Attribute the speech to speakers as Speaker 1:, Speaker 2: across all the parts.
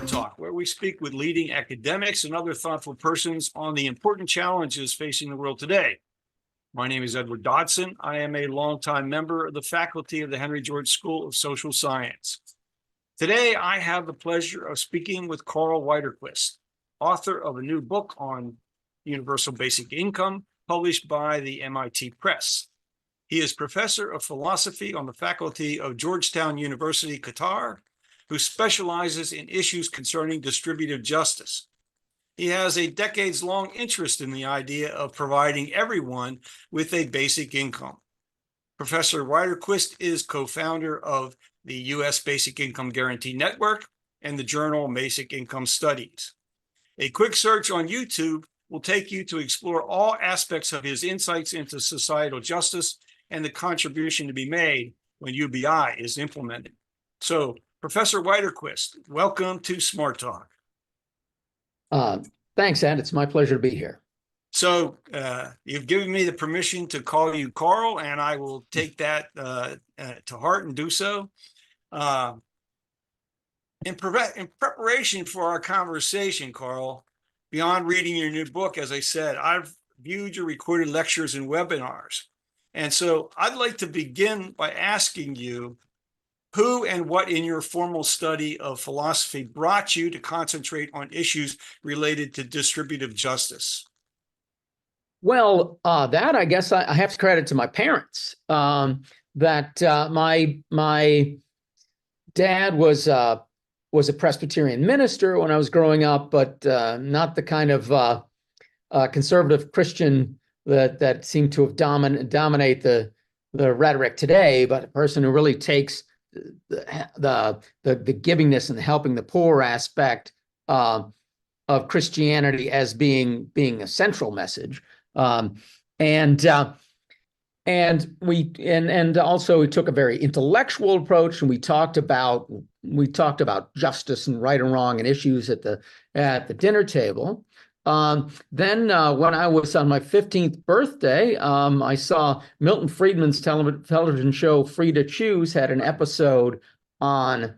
Speaker 1: Smart Talk, where we speak with leading academics and other thoughtful persons on the important challenges facing the world today. My name is Edward Dodson. I am a longtime member of the faculty of the Henry George School of Social Science. Today, I have the pleasure of speaking with Karl Widerquist, author of a new book on universal basic income, published by the MIT Press. He is professor of philosophy on the faculty of Georgetown University, Qatar, who specializes in issues concerning distributive justice. He has a decades-long interest in the idea of providing everyone with a basic income. Professor Widerquist is co-founder of the U.S. Basic Income Guarantee Network and the journal Basic Income Studies. A quick search on YouTube will take you to explore all aspects of his insights into societal justice and the contribution to be made when UBI is implemented. So, Professor Widerquist, welcome to Smart Talk.
Speaker 2: Thanks, Ed. It's my pleasure to be here.
Speaker 1: So you've given me the permission to call you Karl, and I will take that to heart and do so. In preparation for our conversation, Karl, beyond reading your new book, as I said, I've viewed your recorded lectures and webinars. And so I'd like to begin by asking you, who and what in your formal study of philosophy brought you to concentrate on issues related to distributive justice?
Speaker 2: Well, that I guess I have to credit to my parents. My dad was a Presbyterian minister when I was growing up, but not the kind of conservative Christian that seemed to have dominate the rhetoric today, but a person who really takes the givingness and the helping the poor aspect of Christianity as being a central message, and also we took a very intellectual approach, and we talked about justice and right and wrong and issues at the dinner table. Then when I was on my 15th birthday, I saw Milton Friedman's television show Free to Choose had an episode on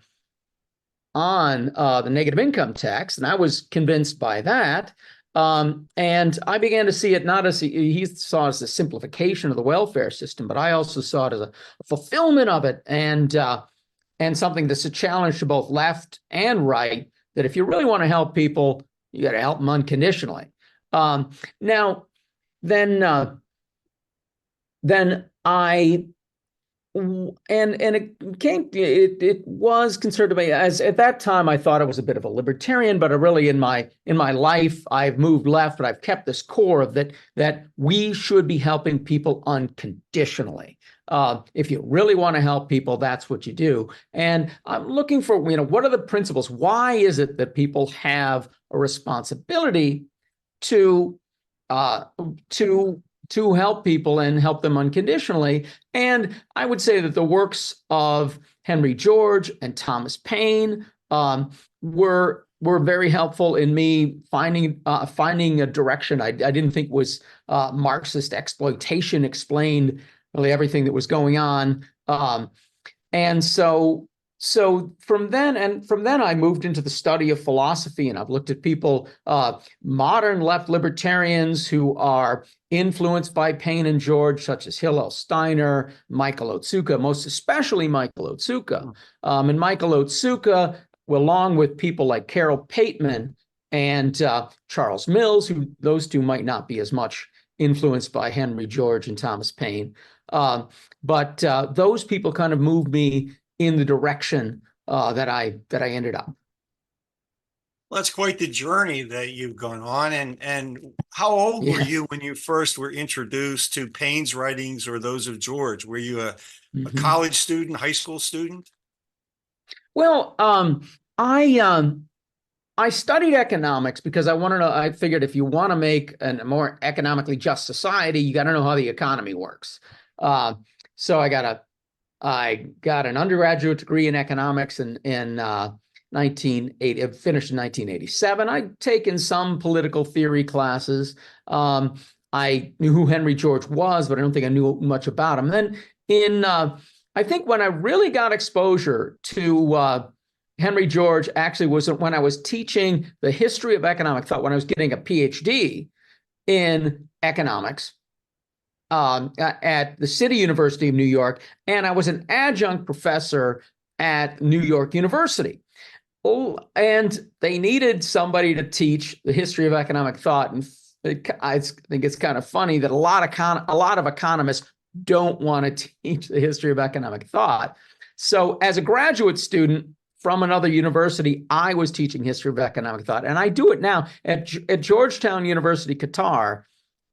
Speaker 2: the negative income tax, and I was convinced by that. And I began to see it not as he saw it as a simplification of the welfare system, but I also saw it as a fulfillment of it, and something that's a challenge to both left and right, that if you really want to help people, you got to help them unconditionally. Then I it was considered to me, as at that time I thought I was a bit of a libertarian, but really in my life I've moved left, but I've kept this core of that we should be helping people unconditionally. If you really want to help people, that's what you do. And I'm looking for, what are the principles? Why is it that people have a responsibility to help people and help them unconditionally? And I would say that the works of Henry George and Thomas Paine were very helpful in me finding a direction I didn't think was Marxist exploitation explained really everything that was going on. And so from then I moved into the study of philosophy, and I've looked at people, modern left libertarians who are influenced by Paine and George, such as Hillel Steiner, Michael Otsuka, most especially Michael Otsuka. And Michael Otsuka, along with people like Carol Pateman and Charles Mills, who those two might not be as much influenced by Henry George and Thomas Paine. But those people kind of moved me in the direction that I ended up.
Speaker 1: Well, that's quite the journey that you've gone on. And how old were you when you first were introduced to Paine's writings or those of George? Were you a college student, high school student?
Speaker 2: Well, I studied economics because I wanted to. I figured if you want to make a more economically just society, you got to know how the economy works. So I got an undergraduate degree in economics in 1980. Finished in 1987. I'd taken some political theory classes. I knew who Henry George was, but I don't think I knew much about him. Then I think when I really got exposure to Henry George actually was when I was teaching the history of economic thought, when I was getting a PhD in economics at the City University of New York, and I was an adjunct professor at New York University. Oh, and they needed somebody to teach the history of economic thought. And I think it's kind of funny that a lot of economists don't want to teach the history of economic thought. So as a graduate student from another university, I was teaching history of economic thought. And I do it now at Georgetown University, Qatar.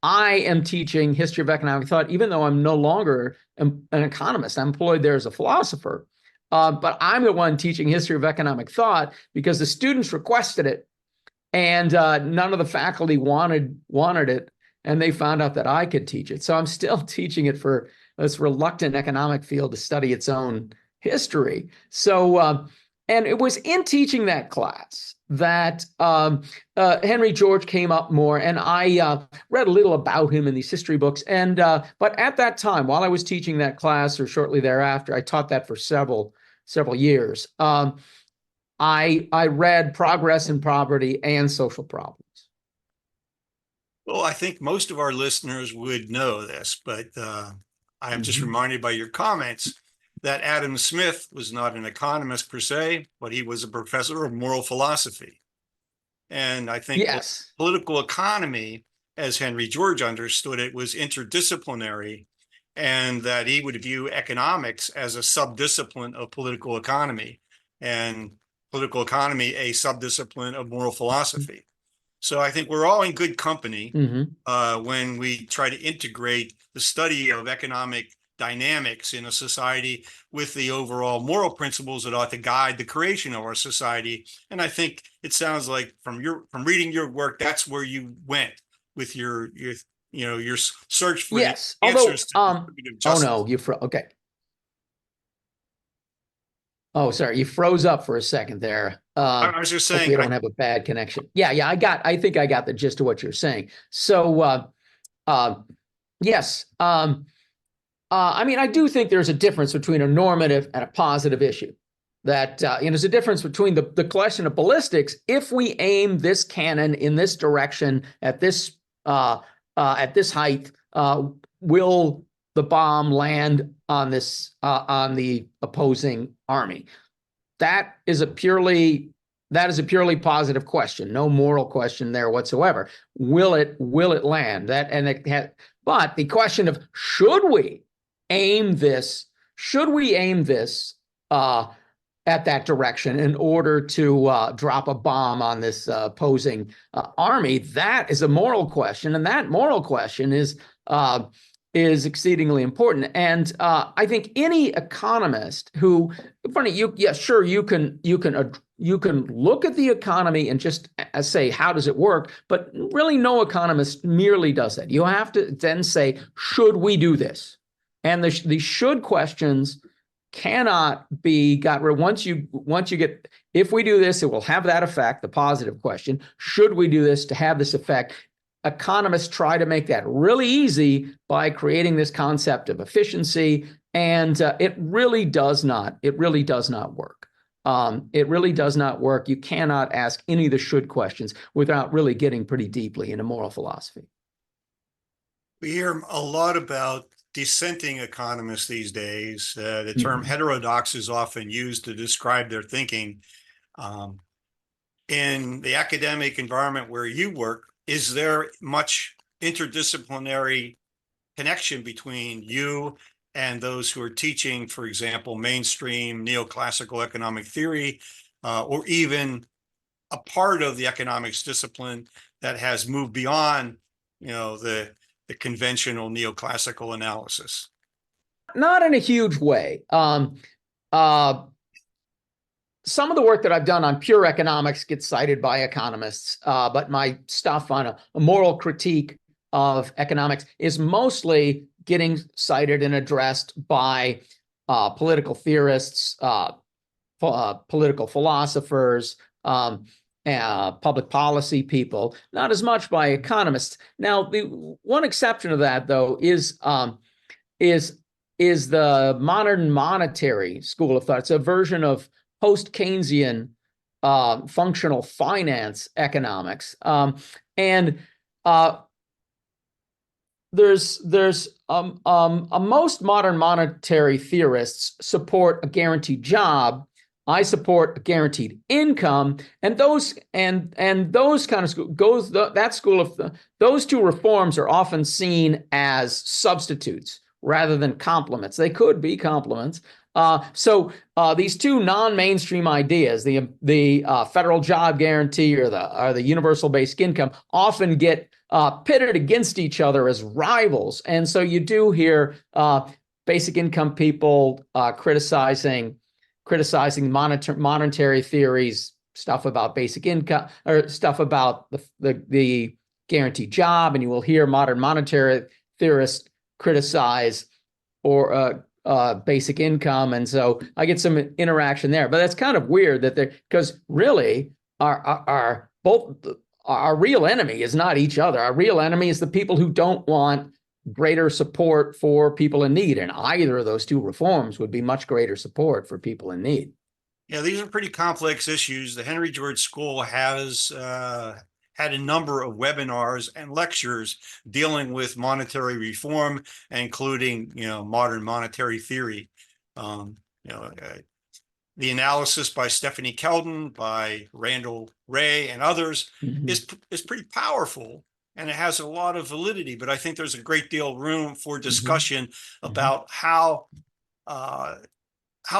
Speaker 2: I am teaching history of economic thought, even though I'm no longer an economist. I'm employed there as a philosopher. But I'm the one teaching history of economic thought because the students requested it, and none of the faculty wanted it, and they found out that I could teach it. So I'm still teaching it for this reluctant economic field to study its own history. So, and it was in teaching that class that Henry George came up more, and I read a little about him in these history books. And but at that time, while I was teaching that class, or shortly thereafter, I taught that for several years. I read Progress and Poverty and Social Problems.
Speaker 1: Well, I think most of our listeners would know this, but I am just reminded by your comments that Adam Smith was not an economist per se, but he was a professor of moral philosophy. And I think
Speaker 2: yes,
Speaker 1: political economy, as Henry George understood it, was interdisciplinary, and that he would view economics as a subdiscipline of political economy, and political economy a subdiscipline of moral philosophy. So I think we're all in good company when we try to integrate the study of economic dynamics in a society with the overall moral principles that ought to guide the creation of our society. And I think it sounds like from reading your work, that's where you went with your search for
Speaker 2: yes.
Speaker 1: the answers to
Speaker 2: Although, oh no, okay. Oh, sorry, you froze up for a second there.
Speaker 1: I was just saying,
Speaker 2: we don't have a bad connection. Yeah, I think I got the gist of what you're saying. So, yes. I mean, I do think there's a difference between a normative and a positive issue. That there's a difference between the question of ballistics. If we aim this cannon in this direction at this height, will the bomb land on on the opposing army? That is a purely positive question. No moral question there whatsoever. Will it land? But the question of should we aim this at that direction in order to drop a bomb on this opposing army, that is a moral question, and that moral question is exceedingly important. And I think any economist who, funny, you can look at the economy and just say, how does it work? But really, no economist merely does that. You have to then say, should we do this? And the should questions cannot be got rid. Once you get, if we do this, it will have that effect, the positive question. Should we do this to have this effect? Economists try to make that really easy by creating this concept of efficiency, and it really does not work. It really does not work. You cannot ask any of the should questions without really getting pretty deeply into moral philosophy.
Speaker 1: We hear a lot about dissenting economists these days. The term heterodox is often used to describe their thinking. In the academic environment where you work, is there much interdisciplinary connection between you and those who are teaching, for example, mainstream neoclassical economic theory, or even a part of the economics discipline that has moved beyond, the conventional neoclassical analysis?
Speaker 2: Not in a huge way. Some of the work that I've done on pure economics gets cited by economists, but my stuff on a moral critique of economics is mostly getting cited and addressed by political theorists, political philosophers, public policy people, not as much by economists. Now, the one exception to that, though, is the modern monetary school of thought. It's a version of post-Keynesian functional finance economics. And there's most modern monetary theorists support a guaranteed job. I support a guaranteed income, and those kind of those two reforms are often seen as substitutes rather than complements. They could be complements. So these two non-mainstream ideas, the federal job guarantee or the universal basic income, often get pitted against each other as rivals. And so you do hear basic income people criticizing monetary theories, stuff about basic income or stuff about the guaranteed job, and you will hear modern monetary theorists criticize or basic income. And so I get some interaction there, but that's kind of weird because really our real enemy is not each other. Our real enemy is the people who don't want greater support for people in need. And either of those two reforms would be much greater support for people in need.
Speaker 1: Yeah, these are pretty complex issues. The Henry George School has had a number of webinars and lectures dealing with monetary reform, including, modern monetary theory. The analysis by Stephanie Keldon, by Randall Wray, and others is pretty powerful, and it has a lot of validity. But I think there's a great deal of room for discussion about how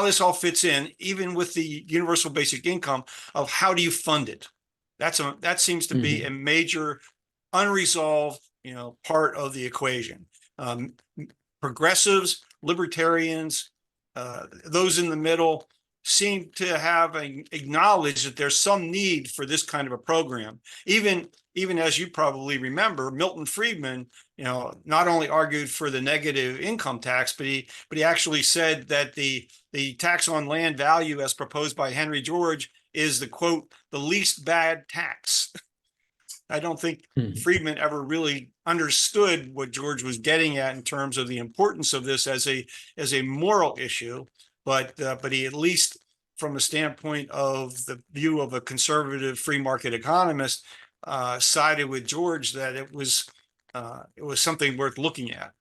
Speaker 1: this all fits in, even with the universal basic income, of how do you fund it? That seems to be a major unresolved, part of the equation. Progressives, libertarians, those in the middle seem to have acknowledged that there's some need for this kind of a program. Even as you probably remember, Milton Friedman, not only argued for the negative income tax, but he actually said that the tax on land value as proposed by Henry George is the quote, the least bad tax. I don't think Friedman ever really understood what George was getting at in terms of the importance of this as a moral issue, but he, at least from a standpoint of the view of a conservative free market economist, sided with George that it was something worth looking at.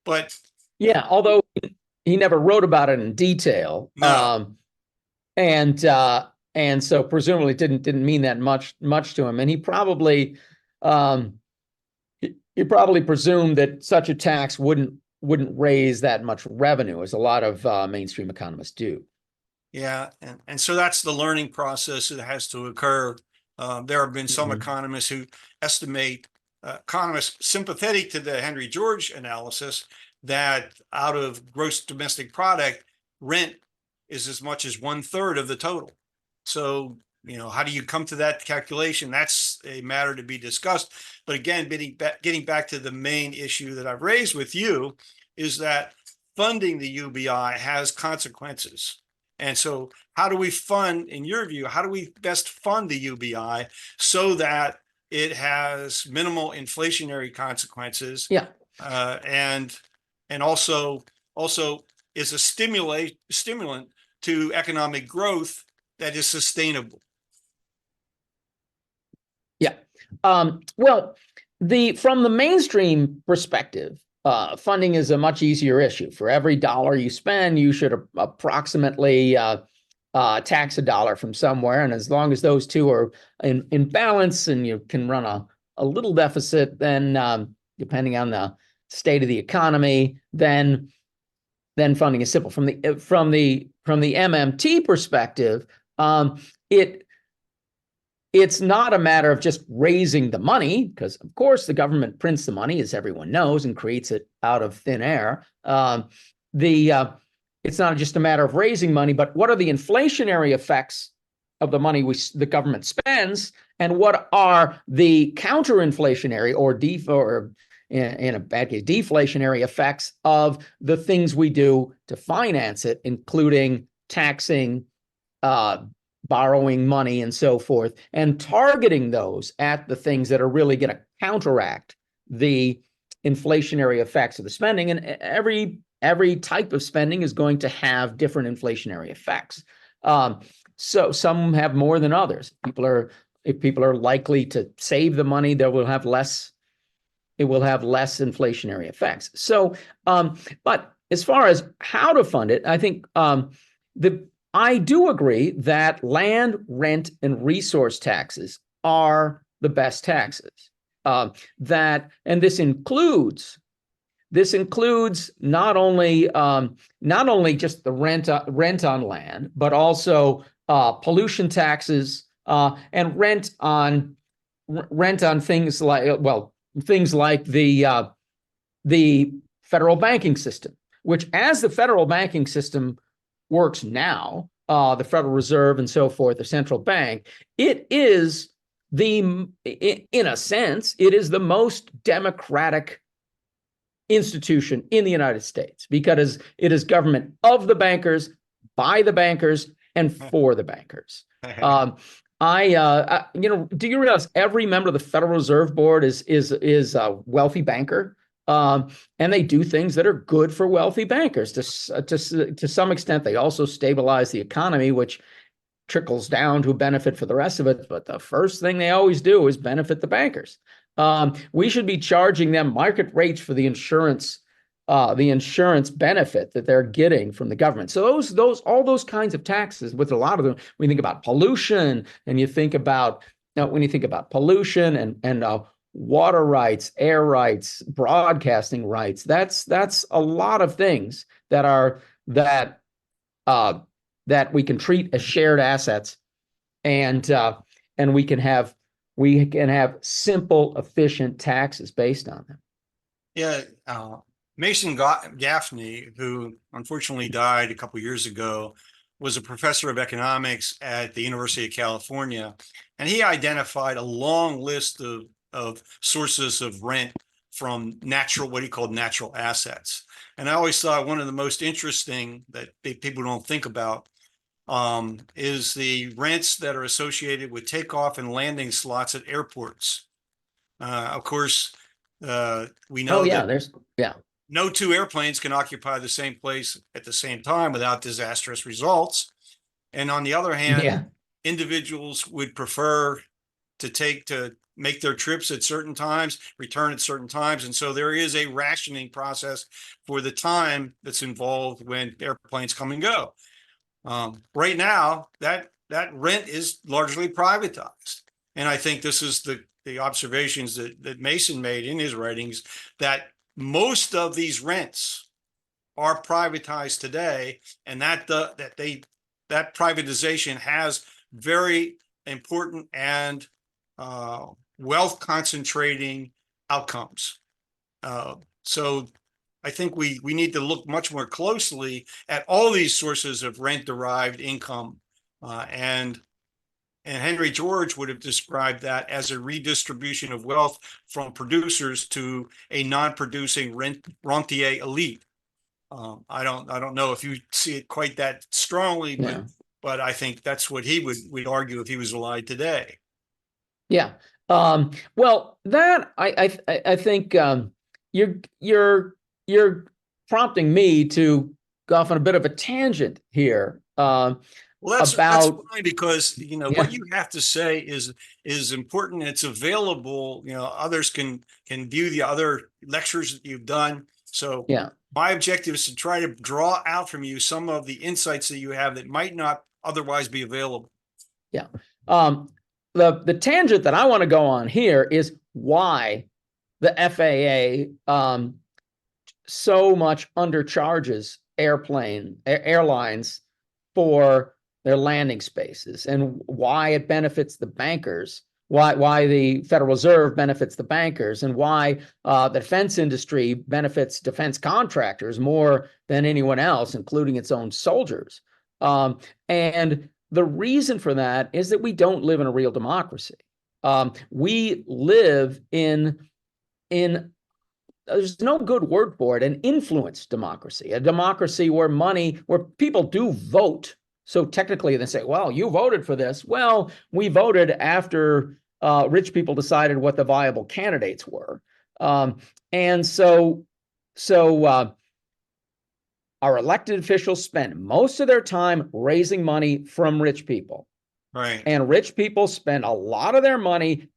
Speaker 1: But
Speaker 2: yeah, although he never wrote about it in detail,
Speaker 1: no.
Speaker 2: And so presumably it didn't mean that much to him, and he probably presumed that such a tax wouldn't raise that much revenue, as a lot of mainstream economists do.
Speaker 1: Yeah, and so that's the learning process that has to occur. There have been some economists who estimate, economists sympathetic to the Henry George analysis, that out of gross domestic product, rent is as much as 1/3 of the total. So, how do you come to that calculation? That's a matter to be discussed. But again, getting back to the main issue that I've raised with you, is that funding the UBI has consequences. And so how do we fund, in your view, how do we best fund the UBI so that it has minimal inflationary consequences?
Speaker 2: Yeah.
Speaker 1: And also is a stimulant to economic growth that is sustainable.
Speaker 2: Yeah. Well, from the mainstream perspective, funding is a much easier issue. For every dollar you spend, you should approximately tax a dollar from somewhere. And as long as those two are in balance and you can run a little deficit, then depending on the state of the economy, then funding is simple. From the MMT perspective, it's not a matter of just raising the money, because of course the government prints the money, as everyone knows, and creates it out of thin air. It's not just a matter of raising money, but what are the inflationary effects of the money the government spends, and what are the counter-inflationary or in a bad case, deflationary effects of the things we do to finance it, including taxing, borrowing money, and so forth, and targeting those at the things that are really going to counteract the inflationary effects of the spending. And every type of spending is going to have different inflationary effects. So some have more than others. If people are likely to save the money, it will have less inflationary effects. So, but as far as how to fund it, I think I do agree that land, rent, and resource taxes are the best taxes. And this includes not only just the rent on land, but also pollution taxes and rent on things like the federal banking system, which, as the federal banking system works now, the Federal Reserve and so forth, the central bank, it is in a sense, it is the most democratic institution in the United States, because it is government of the bankers, by the bankers, and for the bankers. Do you realize every member of the Federal Reserve Board is a wealthy banker? And they do things that are good for wealthy bankers. To some extent, they also stabilize the economy, which trickles down to a benefit for the rest of it. But the first thing they always do is benefit the bankers. We should be charging them market rates for the insurance benefit that they're getting from the government. So all those kinds of taxes, with a lot of them, when you think about pollution, and you think about pollution and water rights, air rights, broadcasting rights, that's a lot of things that we can treat as shared assets, and we can have simple, efficient taxes based on them.
Speaker 1: Yeah. Mason Gaffney, who unfortunately died a couple of years ago, was a professor of economics at the University of California, and he identified a long list of sources of rent from what he called natural assets. And I always thought one of the most interesting that people don't think about is the rents that are associated with takeoff and landing slots at airports. Of course, we know no two airplanes can occupy the same place at the same time without disastrous results. And on the other hand, individuals would prefer to make their trips at certain times, return at certain times. And so there is a rationing process for the time that's involved when airplanes come and go. Right now, that rent is largely privatized. And I think this is the observations that Mason made in his writings, that most of these rents are privatized today, and that privatization has very important and wealth concentrating outcomes. So I think we need to look much more closely at all these sources of rent-derived income, and Henry George would have described that as a redistribution of wealth from producers to a non-producing rentier elite. I don't know if you see it quite that strongly, but I think that's what he would argue if he was alive today.
Speaker 2: Yeah. Well, that I think you're prompting me to go off on a bit of a tangent here.
Speaker 1: Well, that's fine, because what you have to say is important. It's available. Others can view the other lectures that you've done. So my objective is to try to draw out from you some of the insights that you have that might not otherwise be available.
Speaker 2: Yeah. The tangent that I want to go on here is why the FAA so much undercharges airlines for their landing spaces, and why it benefits the bankers, why the Federal Reserve benefits the bankers, and why the defense industry benefits defense contractors more than anyone else, including its own soldiers. And the reason for that is that we don't live in a real democracy. We live in there's no good word for it, an influence democracy, a democracy where people do vote. So technically they say, well, you voted for this. Well, we voted after rich people decided what the viable candidates were. And so our elected officials spend most of their time raising money from rich people.
Speaker 1: Right.
Speaker 2: And rich people spend a lot of their money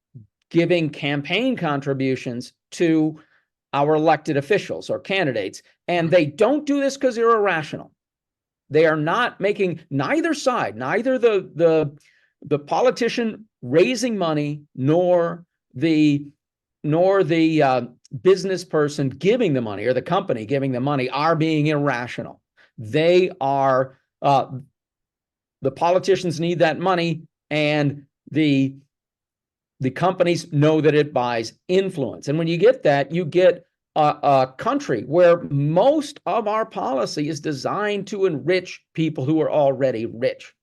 Speaker 2: giving campaign contributions to our elected officials or candidates. And they don't do this because they're irrational. They are not making neither side, neither the politician raising money nor the business person giving the money or the company giving the money are being irrational. They are the politicians need that money, and the companies know that it buys influence. And when you get that, you get a country where most of our policy is designed to enrich people who are already rich.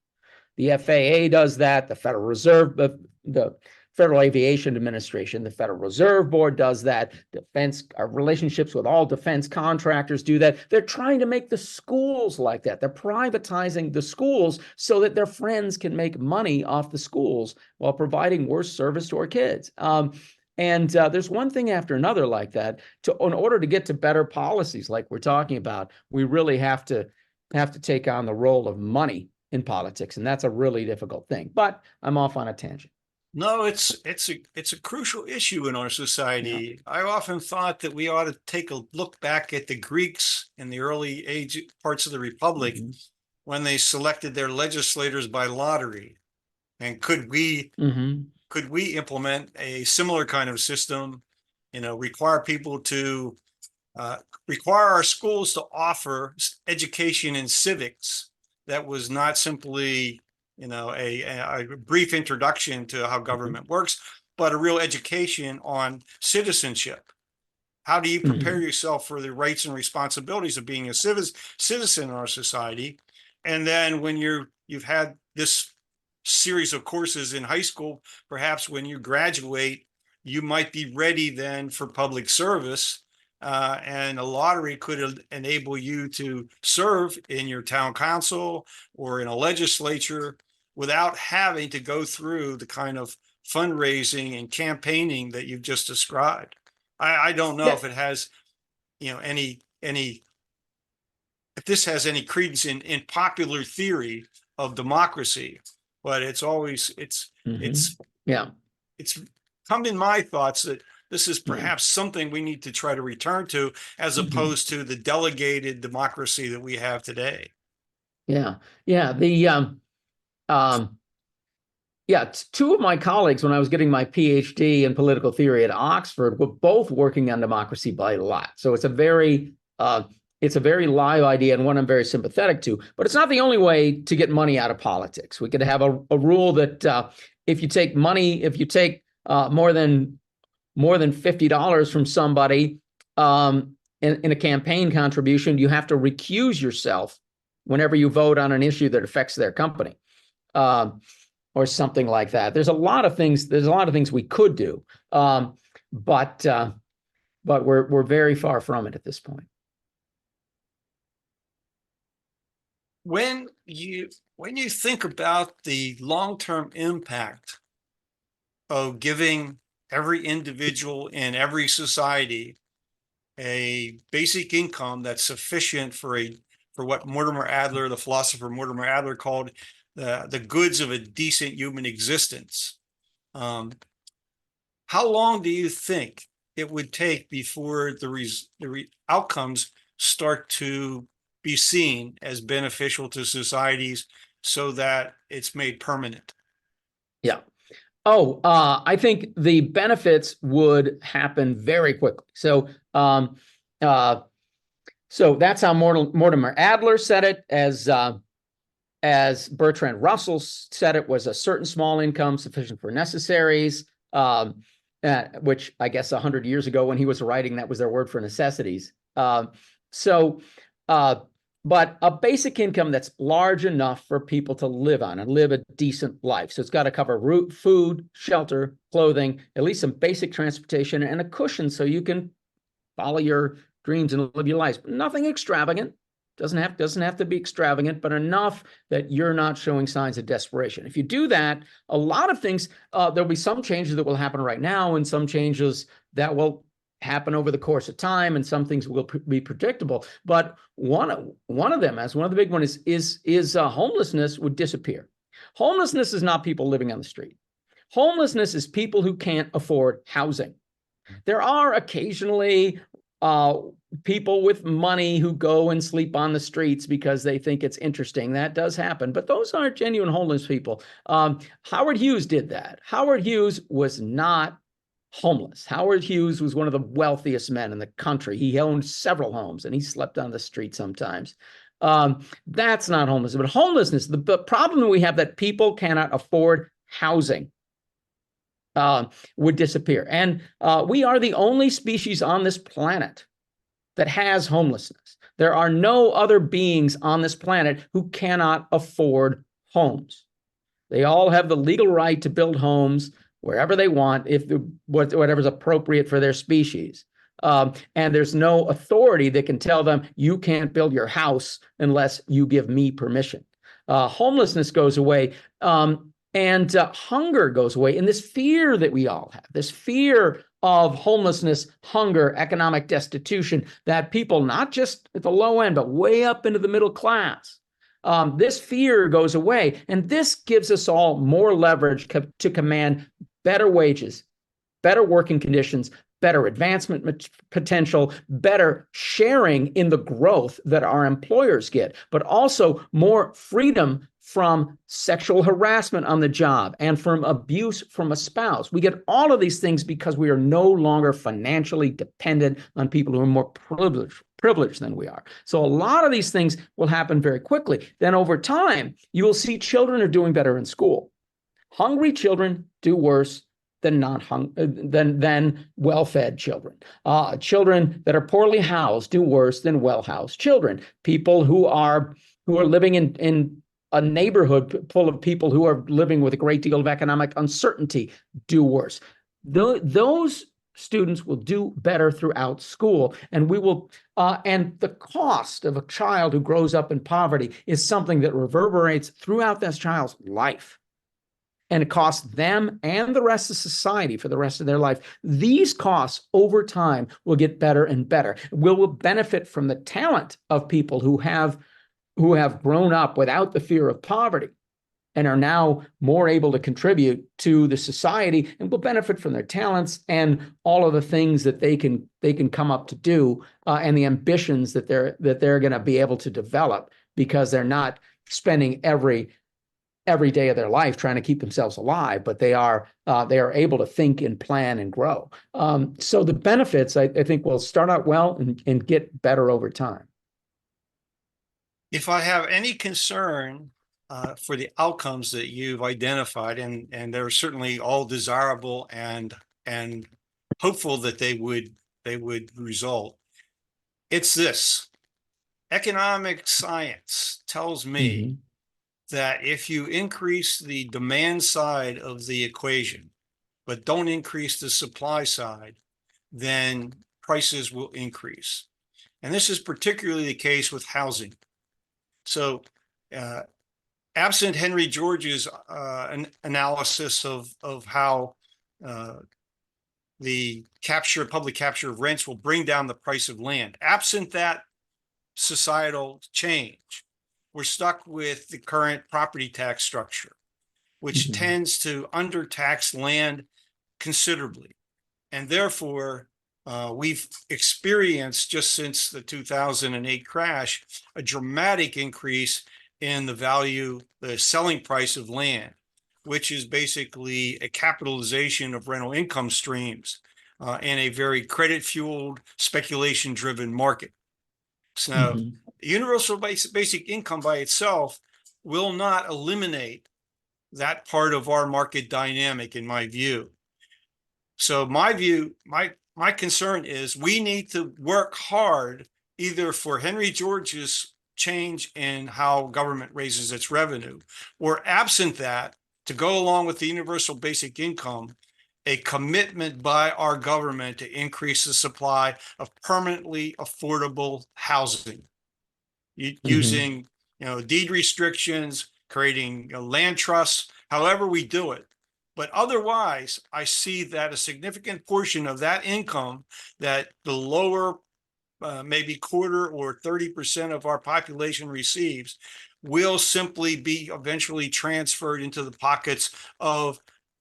Speaker 2: The FAA does that. The Federal Reserve, the Federal Aviation Administration, the Federal Reserve Board does that. Defense, our relationships with all defense contractors do that. They're trying to make the schools like that. They're privatizing the schools so that their friends can make money off the schools while providing worse service to our kids. And there's one thing after another like that. In order to get to better policies like we're talking about, we really have to take on the role of money in politics, and that's a really difficult thing. But I'm off on a tangent.
Speaker 1: No, it's a crucial issue in our society. Yeah. I often thought that we ought to take a look back at the Greeks in the early age parts of the Republic when they selected their legislators by lottery. And could we implement a similar kind of system, require people to require our schools to offer education in civics that was not simply a brief introduction to how government works, but a real education on citizenship. How do you prepare yourself for the rights and responsibilities of being a citizen in our society? And then when you've had this series of courses in high school, perhaps when you graduate, you might be ready then for public service. And a lottery could enable you to serve in your town council or in a legislature without having to go through the kind of fundraising and campaigning that you've just described. I don't know if it has, if this has any credence in popular theory of democracy, but it's come in my thoughts that this is perhaps something we need to try to return to, as opposed to the delegated democracy that we have today.
Speaker 2: Yeah. Two of my colleagues, when I was getting my PhD in political theory at Oxford, were both working on democracy by a lot. So it's a very live idea and one I'm very sympathetic to. But it's not the only way to get money out of politics. We could have a rule that if you take more than $50 from somebody in a campaign contribution, you have to recuse yourself whenever you vote on an issue that affects their company, or something like that. There's a lot of things we could do, but we're very far from it at this point.
Speaker 1: When you think about the long-term impact of giving every individual in every society a basic income that's sufficient for what the philosopher Mortimer Adler called the goods of a decent human existence. How long do you think it would take before the outcomes start to be seen as beneficial to societies so that it's made permanent? Yeah.
Speaker 2: I think the benefits would happen very quickly. So that's how Mortimer Adler said it. As Bertrand Russell said, it was a certain small income sufficient for necessaries, which I guess 100 years ago when he was writing, that was their word for necessities. But a basic income that's large enough for people to live on and live a decent life. So it's got to cover food, shelter, clothing, at least some basic transportation, and a cushion so you can follow your dreams and live your life. Nothing extravagant. Doesn't have to be extravagant, but enough that you're not showing signs of desperation. If you do that, a lot of things, there'll be some changes that will happen right now and some changes that will happen over the course of time, and some things will be predictable. But one of them, as one of the big ones, is homelessness would disappear. Homelessness is not people living on the street. Homelessness is people who can't afford housing. There are occasionally people with money who go and sleep on the streets because they think it's interesting. That does happen, but those aren't genuine homeless people. Howard Hughes did that. Howard Hughes was not homeless. Howard Hughes was one of the wealthiest men in the country. He owned several homes and he slept on the street sometimes. That's not homelessness, but homelessness, the problem that we have that people cannot afford housing would disappear. And we are the only species on this planet that has homelessness. There are no other beings on this planet who cannot afford homes. They all have the legal right to build homes wherever they want, whatever's appropriate for their species. And there's no authority that can tell them, you can't build your house unless you give me permission. Homelessness goes away. And hunger goes away. And this fear that we all have, this fear of homelessness, hunger, economic destitution, that people, not just at the low end, but way up into the middle class, this fear goes away. And this gives us all more leverage to command better wages, better working conditions, better advancement potential, better sharing in the growth that our employers get, but also more freedom from sexual harassment on the job and from abuse from a spouse. We get all of these things because we are no longer financially dependent on people who are more privileged than we are. So a lot of these things will happen very quickly. Then over time, you will see children are doing better in school. Hungry children do worse than well-fed children. Children that are poorly housed do worse than well-housed children. People who are living in a neighborhood full of people who are living with a great deal of economic uncertainty do worse. Those students will do better throughout school, and we will. And the cost of a child who grows up in poverty is something that reverberates throughout that child's life. And it costs them and the rest of society for the rest of their life. These costs over time will get better and better. We will benefit from the talent of people who have grown up without the fear of poverty and are now more able to contribute to the society, and will benefit from their talents and all of the things that they can come up to do, and the ambitions that they're going to be able to develop, because they're not spending every day of their life trying to keep themselves alive, but they are able to think and plan and grow. So the benefits, I think, will start out well and get better over time.
Speaker 1: If I have any concern for the outcomes that you've identified, and they're certainly all desirable and hopeful that they would result, it's this: economic science tells me that if you increase the demand side of the equation, but don't increase the supply side, then prices will increase. And this is particularly the case with housing. So absent Henry George's analysis of how the public capture of rents will bring down the price of land, absent that societal change, we're stuck with the current property tax structure, which tends to undertax land considerably. And therefore, we've experienced, just since the 2008 crash, a dramatic increase in the selling price of land, which is basically a capitalization of rental income streams in a very credit-fueled, speculation-driven market. So universal basic income by itself will not eliminate that part of our market dynamic, in my view. So my concern is we need to work hard either for Henry George's change in how government raises its revenue, or absent that, to go along with the universal basic income, a commitment by our government to increase the supply of permanently affordable housing, using deed restrictions, creating land trusts, however we do it. But otherwise, I see that a significant portion of that income that the lower, maybe quarter or 30% of our population receives will simply be eventually transferred into the pockets of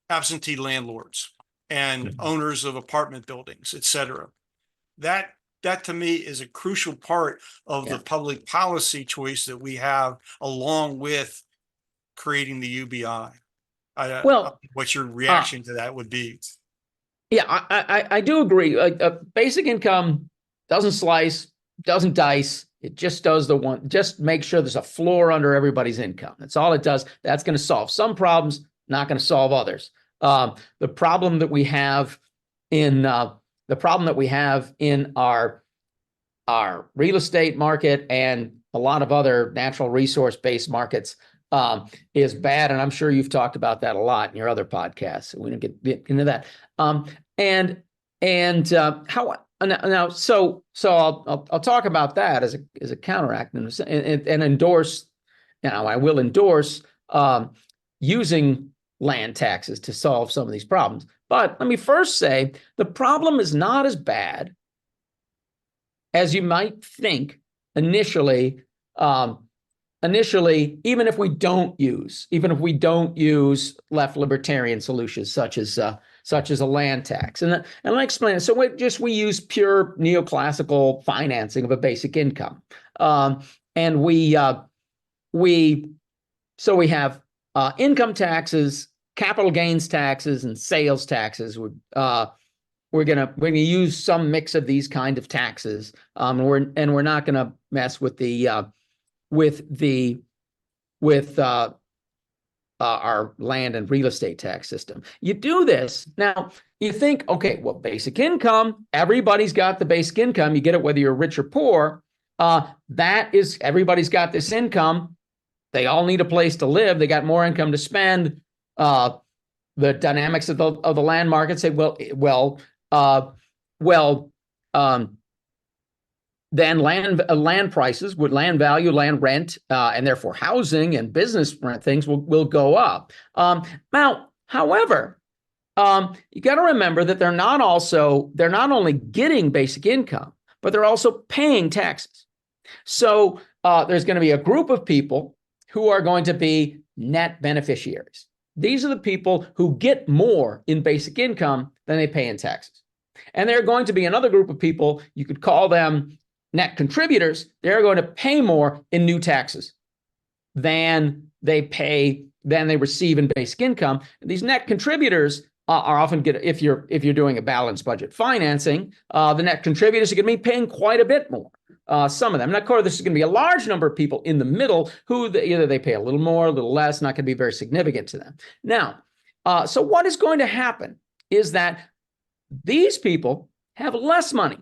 Speaker 1: absentee landlords and owners of apartment buildings, et cetera. That to me is a crucial part of the public policy choice that we have, along with creating the UBI.
Speaker 2: Well,
Speaker 1: what your reaction to that would be?
Speaker 2: Yeah, I do agree. Basic income doesn't slice, doesn't dice. It just does just make sure there's a floor under everybody's income. That's all it does. That's going to solve some problems, not going to solve others. The problem that we have in our real estate market and a lot of other natural resource based markets is bad, and I'm sure you've talked about that a lot in your other podcasts. So we don't get into that. I'll talk about that as a counteract and endorse. I will endorse using land taxes to solve some of these problems. But let me first say the problem is not as bad as you might think initially. Even if we don't use left libertarian solutions such as a land tax, and let me explain it. So we use pure neoclassical financing of a basic income, and we have income taxes, capital gains taxes, and sales taxes. We're gonna use some mix of these kind of taxes, and we're not gonna mess with our land and real estate tax system. You do this now. You think, okay, well, basic income. Everybody's got the basic income. You get it whether you're rich or poor. Everybody's got this income. They all need a place to live. They got more income to spend. The dynamics of the land market say, then land prices, with land value, land rent, and therefore housing and business rent things will go up. Now, however, you got to remember that they're not only getting basic income, but they're also paying taxes. So there's going to be a group of people who are going to be net beneficiaries. These are the people who get more in basic income than they pay in taxes. And they're going to be another group of people, you could call them net contributors. They're going to pay more in new taxes than they receive in basic income. And these net contributors are often good if you're doing a balanced budget financing. The net contributors are going to be paying quite a bit more. Some of them. Now, of course, this is going to be a large number of people in the middle who either they pay a little more, a little less, not going to be very significant to them. Now, so what is going to happen is that these people have less money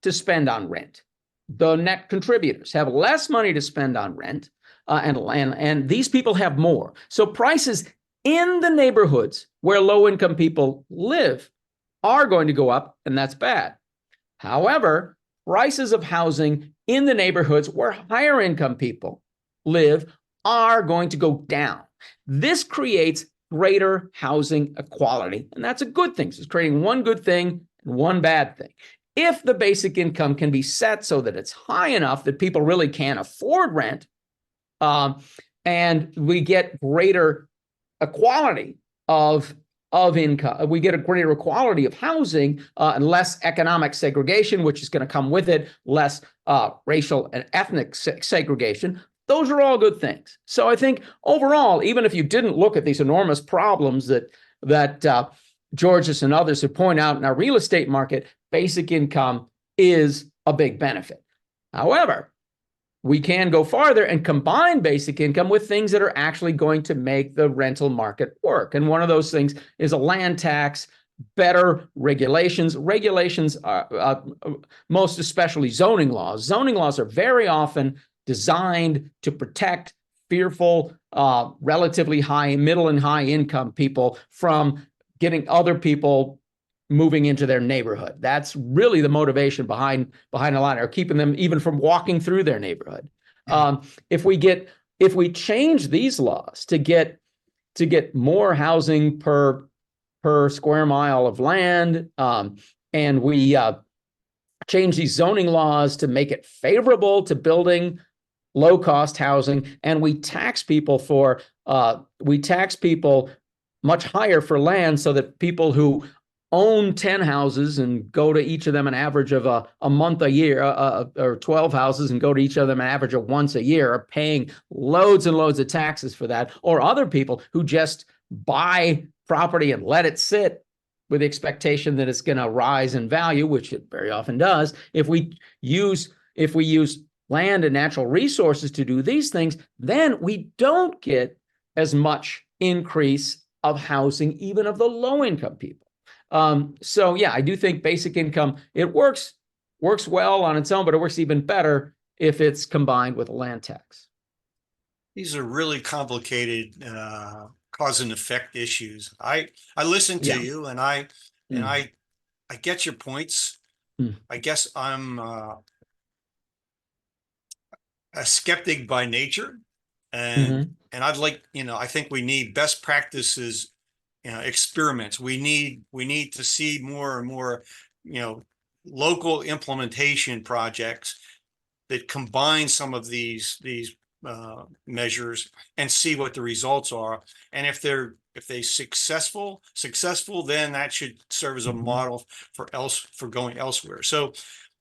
Speaker 2: to spend on rent. The net contributors have less money to spend on rent, and these people have more. So prices in the neighborhoods where low-income people live are going to go up, and that's bad. However, prices of housing in the neighborhoods where higher-income people live are going to go down. This creates greater housing equality, and that's a good thing. So it's creating one good thing and one bad thing. If the basic income can be set so that it's high enough that people really can't afford rent, and we get greater equality of income, we get a greater equality of housing and less economic segregation, which is going to come with it, less racial and ethnic segregation. Those are all good things. So I think overall, even if you didn't look at these enormous problems that Georges and others have pointed out in our real estate market, basic income is a big benefit. However, we can go farther and combine basic income with things that are actually going to make the rental market work. And one of those things is a land tax, better regulations. Regulations are most especially zoning laws. Zoning laws are very often designed to protect fearful, relatively high, middle and high income people from getting other people moving into their neighborhood. That's really the motivation behind a lot, or keeping them even from walking through their neighborhood. If we change these laws to get more housing per square mile of land. And we changed these zoning laws to make it favorable to building low-cost housing, and we tax people much higher for land, so that people who own 10 houses and go to each of them an average of a month a year, or 12 houses and go to each of them an average of once a year, are paying loads and loads of taxes for that. Or other people who just buy property and let it sit with the expectation that it's going to rise in value, which it very often does. If we use land and natural resources to do these things, then we don't get as much increase of housing, even of the low-income people. So yeah, I do think basic income, it works well on its own, but it works even better if it's combined with a land tax.
Speaker 1: These are really complicated cause and effect issues. I listen to you, and I get your points. I guess I'm a skeptic by nature, and I'd like, I think we need best practices, experiments. We need to see more and more, local implementation projects that combine some of these measures and see what the results are. And if they successful, then that should serve as a model for going elsewhere. So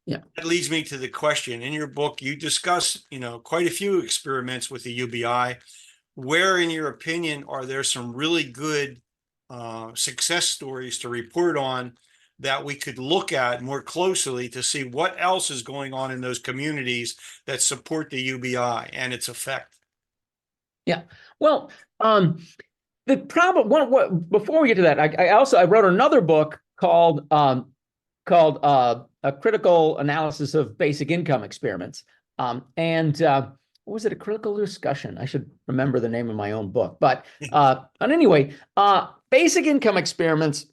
Speaker 2: yeah,
Speaker 1: that leads me to the question. In your book, you discuss, quite a few experiments with the UBI. Where, in your opinion, are there some really good success stories to report on that we could look at more closely to see what else is going on in those communities that support the UBI and its effect?
Speaker 2: Yeah. Well, the problem, before we get to that, I wrote another book called A Critical Analysis of Basic Income Experiments. What was it? A Critical Discussion. I should remember the name of my own book. But anyway, basic income experiments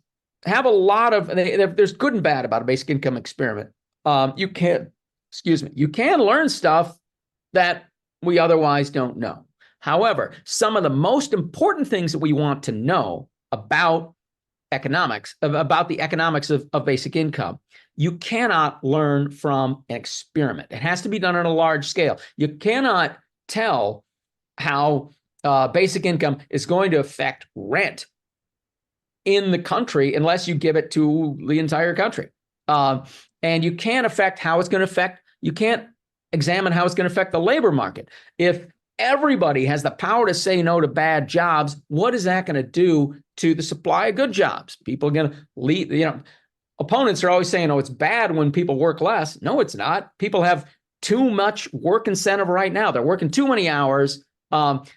Speaker 2: have a lot of, there's good and bad about a basic income experiment. You can learn stuff that we otherwise don't know. However, some of the most important things that we want to know about economics, about the economics of basic income, you cannot learn from an experiment. It has to be done on a large scale. You cannot tell how basic income is going to affect rent in the country unless you give it to the entire country. And you can't you can't examine how it's going to affect the labor market. If everybody has the power to say no to bad jobs, what is that going to do to the supply of good jobs? People are going to leave, opponents are always saying, oh, it's bad when people work less. No, it's not. People have too much work incentive right now. They're working too many hours. And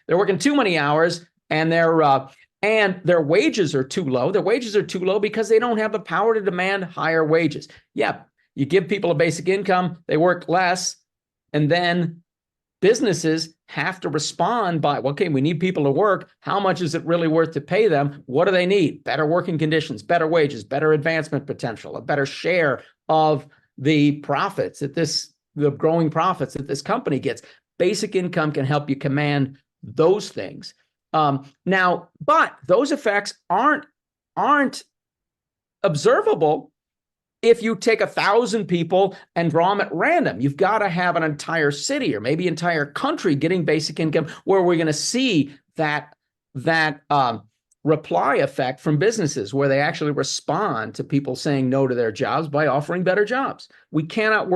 Speaker 2: their wages are too low. Their wages are too low because they don't have the power to demand higher wages. Yeah, you give people a basic income, they work less, and then businesses have to respond by, okay, we need people to work. How much is it really worth to pay them? What do they need? Better working conditions, better wages, better advancement potential, a better share of the profits the growing profits that this company gets. Basic income can help you command those things. Now, but those effects aren't observable if you take 1,000 people and draw them at random. You've got to have an entire city or maybe entire country getting basic income where we're going to see that reply effect from businesses where they actually respond to people saying no to their jobs by offering better jobs. We cannot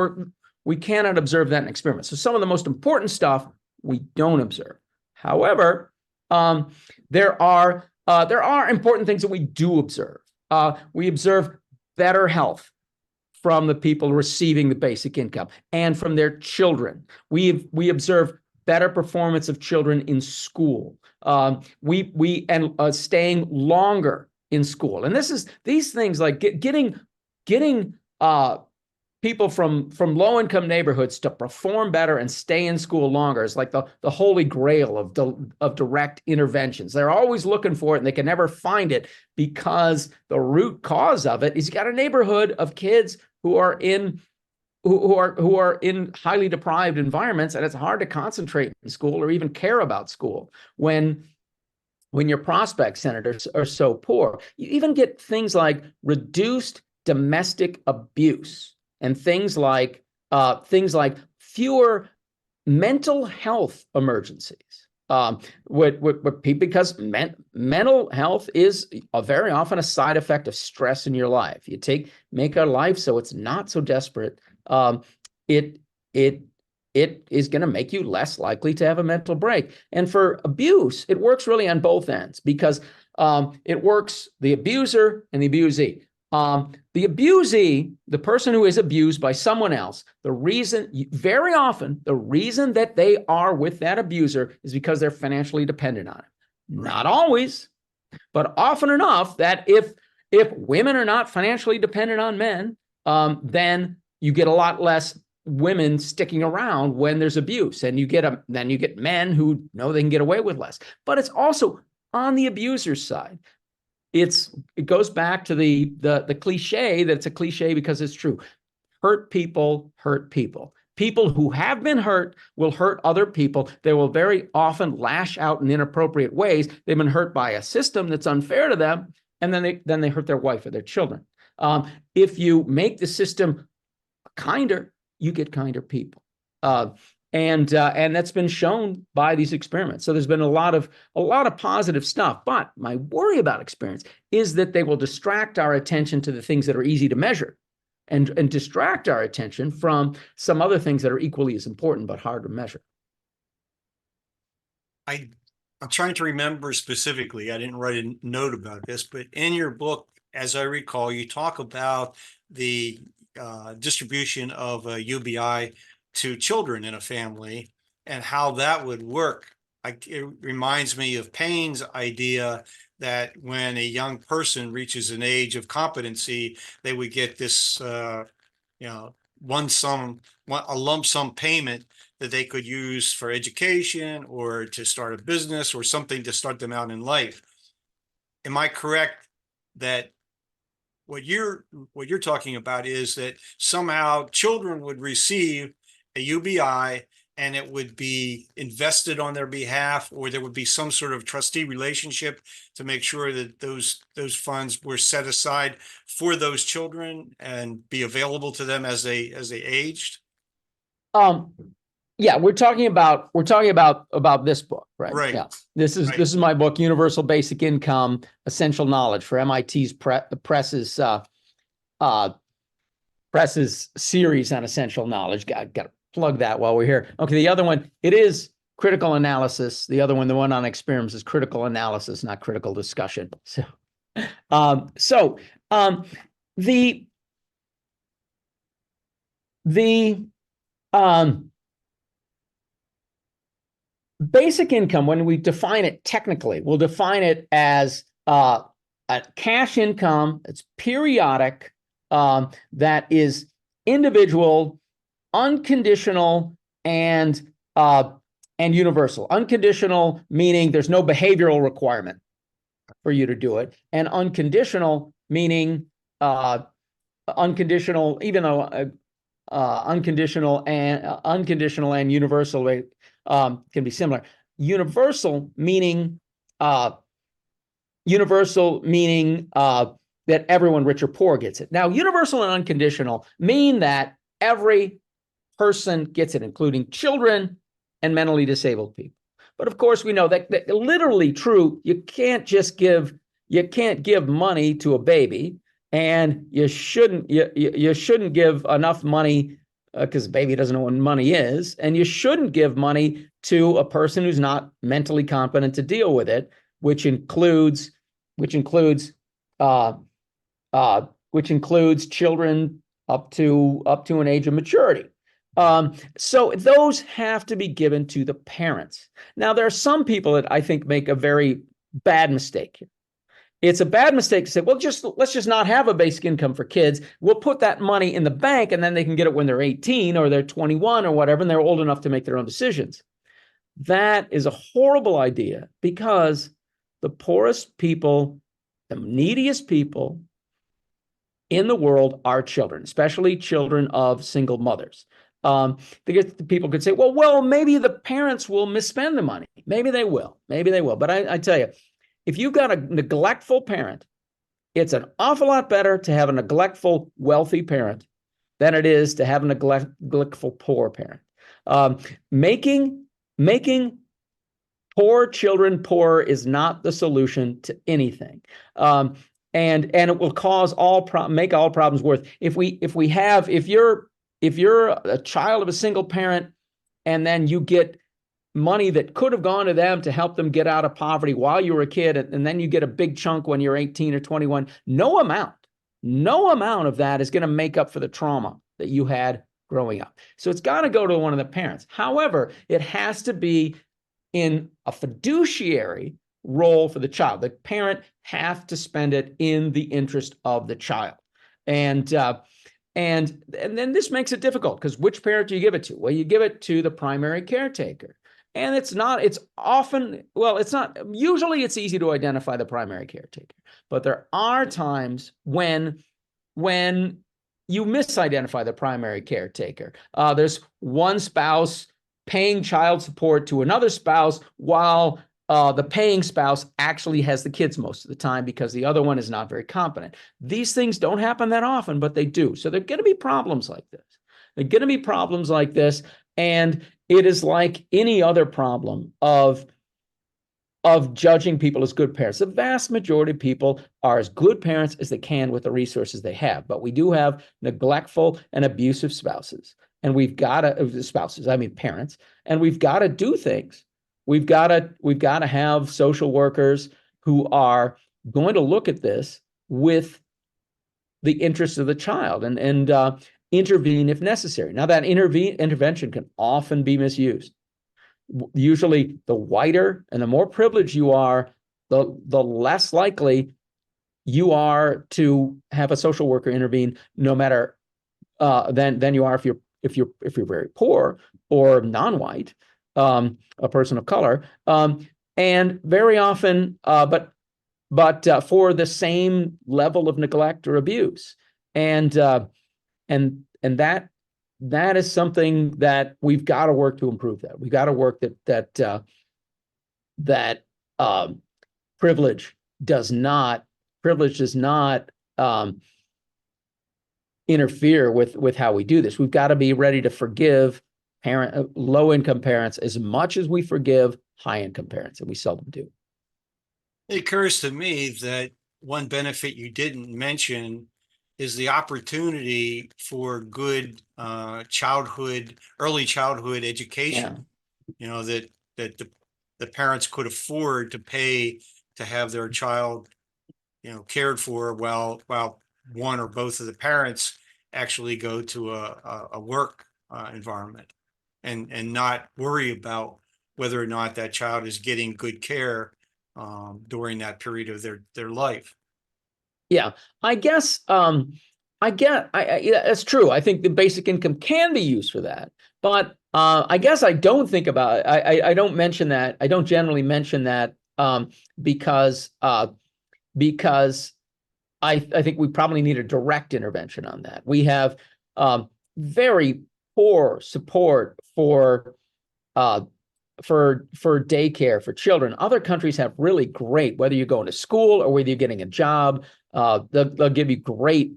Speaker 2: observe that in experiments. So some of the most important stuff we don't observe. However, there are important things that we do observe. We observe better health from the people receiving the basic income and from their children. We observe better performance of children in school. Staying longer in school. And these things like getting people from low-income neighborhoods to perform better and stay in school longer is like the holy grail of direct interventions. They're always looking for it and they can never find it because the root cause of it is you got a neighborhood of kids who are in highly deprived environments, and it's hard to concentrate in school or even care about school when when your prospect senators are so poor. You even get things like reduced domestic abuse and things like fewer mental health emergencies. Because mental health is very often a side effect of stress in your life. Make our life so it's not so desperate. It is going to make you less likely to have a mental break. And for abuse, it works really on both ends, because it works the abuser and the abusee. The abusee, the person who is abused by someone else, very often, the reason that they are with that abuser is because they're financially dependent on it. Not always, but often enough that if women are not financially dependent on men, then you get a lot less women sticking around when there's abuse, and then you get men who know they can get away with less. But it's also on the abuser's side. It goes back to the cliche that it's a cliche because it's true. Hurt people hurt people. People who have been hurt will hurt other people. They will very often lash out in inappropriate ways. They've been hurt by a system that's unfair to them, and then they hurt their wife or their children. If you make the system kinder, you get kinder people. And that's been shown by these experiments. So there's been a lot of positive stuff. But my worry about experiments is that they will distract our attention to the things that are easy to measure, and distract our attention from some other things that are equally as important but hard to measure.
Speaker 1: I'm trying to remember specifically. I didn't write a note about this, but in your book, as I recall, you talk about the distribution of UBI to children in a family and how that would work. It reminds me of Payne's idea that when a young person reaches an age of competency, they would get this, a lump sum payment that they could use for education or to start a business or something to start them out in life. Am I correct that what you're talking about is that somehow children would receive a UBI and it would be invested on their behalf, or there would be some sort of trustee relationship to make sure that those funds were set aside for those children and be available to them as they aged?
Speaker 2: Yeah, we're talking about this book, right?
Speaker 1: Right.
Speaker 2: Yeah. This is my book, Universal Basic Income: Essential Knowledge, for MIT's Press's series on essential knowledge. Got to plug that while we're here. Okay, the other one, it is critical analysis. The other one, the one on experiments, is critical analysis, not critical discussion. So, the basic income, when we define it technically, we'll define it as a cash income that's periodic, that is individual, unconditional, and universal. Unconditional meaning there's no behavioral requirement for you to do it, and unconditional meaning unconditional, even though unconditional and universal can be similar. Universal meaning that everyone, rich or poor, gets it. Now, universal and unconditional mean that every person gets it, including children and mentally disabled people. But of course, we know that literally true. You can't give money to a baby, and you shouldn't give enough money because the baby doesn't know what money is, and you shouldn't give money to a person who's not mentally competent to deal with it, which includes children up to an age of maturity. So those have to be given to the parents. Now, there are some people that I think make a very bad mistake here. It's a bad mistake to say, well, let's just not have a basic income for kids. We'll put that money in the bank, and then they can get it when they're 18 or they're 21 or whatever, and they're old enough to make their own decisions. That is a horrible idea, because the poorest people, the neediest people in the world are children, especially children of single mothers. People could say, well, maybe the parents will misspend the money. Maybe they will. But I tell you, if you've got a neglectful parent, it's an awful lot better to have a neglectful wealthy parent than it is to have a neglectful poor parent. Making poor children poorer is not the solution to anything. And it will cause make all problems worse. If you're a child of a single parent and then you get money that could have gone to them to help them get out of poverty while you were a kid, and then you get a big chunk when you're 18 or 21, no amount of that is going to make up for the trauma that you had growing up. So it's got to go to one of the parents. However, it has to be in a fiduciary role for the child. The parent have to spend it in the interest of the child. And then this makes it difficult, because which parent do you give it to? Well, you give it to the primary caretaker. And usually it's easy to identify the primary caretaker, but there are times when you misidentify the primary caretaker. There's one spouse paying child support to another spouse while the paying spouse actually has the kids most of the time because the other one is not very competent. These things don't happen that often, but they do. So there are going to be problems like this. And it is like any other problem of judging people as good parents. The vast majority of people are as good parents as they can with the resources they have. But we do have neglectful and abusive spouses. And parents, and we've got to do things. We've got to have social workers who are going to look at this with the interests of the child and intervene if necessary. Now, that intervention can often be misused. Usually, the whiter and the more privileged you are, the less likely you are to have a social worker intervene, no matter than you are if you're very poor or non-white, a person of color, and very often, but for the same level of neglect or abuse, and that is something that we've got to work to improve. That we've got to work that privilege does not interfere with how we do this. We've got to be ready to forgive low-income parents as much as we forgive high-income parents, and we seldom do.
Speaker 1: It occurs to me that one benefit you didn't mention is the opportunity for good early childhood education.
Speaker 2: Yeah.
Speaker 1: That the parents could afford to pay to have their child, cared for while one or both of the parents actually go to a work environment and not worry about whether or not that child is getting good care during that period of their life.
Speaker 2: Yeah, I guess that's true. I think the basic income can be used for that, but I guess I don't think about it. I don't mention that. I don't generally mention that because I think we probably need a direct intervention on that. We have very poor support for daycare for children. Other countries have really great, whether you're going to school or whether you're getting a job, they'll give you great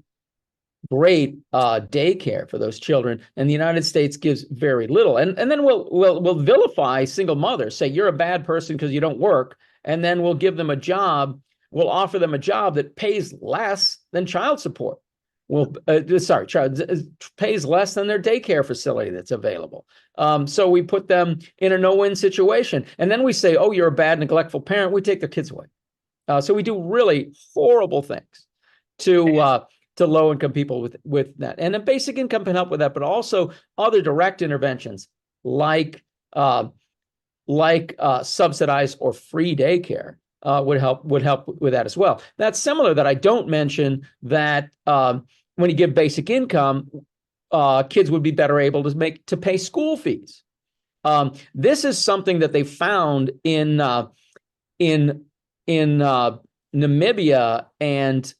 Speaker 2: daycare for those children. And the United States gives very little. And then we'll vilify single mothers, say you're a bad person because you don't work, and then we'll give them a job. We'll offer them a job that pays less than child support. Pays less than their daycare facility that's available. So we put them in a no-win situation. And then we say, oh, you're a bad, neglectful parent. We take their kids away. So we do really horrible things to low-income people with that. And a basic income can help with that, but also other direct interventions like subsidized or free daycare would help with that as well. That's similar that I don't mention that when you give basic income, kids would be better able to pay school fees. This is something that they found in Namibia and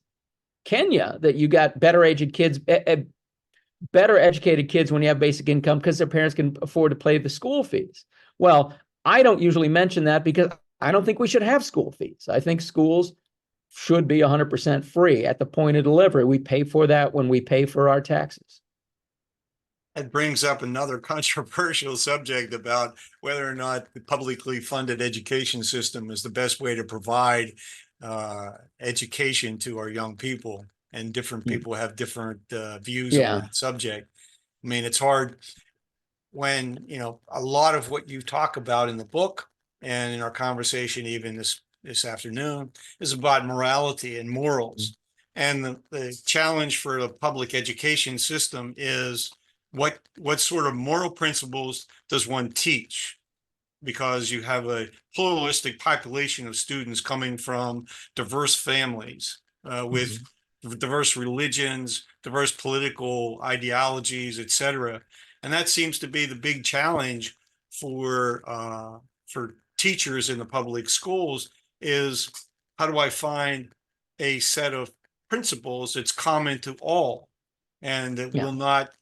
Speaker 2: Kenya, that you got better educated kids when you have basic income because their parents can afford to pay the school fees. Well, I don't usually mention that because I don't think we should have school fees. I think schools should be 100% free at the point of delivery. We pay for that when we pay for our taxes.
Speaker 1: It brings up another controversial subject about whether or not the publicly funded education system is the best way to provide education to our young people. And different people have different views on that subject. I mean, it's hard when, you know, a lot of what you talk about in the book and in our conversation, even this afternoon, is about morality and morals. And the challenge for the public education system is what sort of moral principles does one teach? Because you have a pluralistic population of students coming from diverse families with diverse religions, diverse political ideologies, etc. And that seems to be the big challenge for teachers in the public schools is, how do I find a set of principles that's common to all and that will not,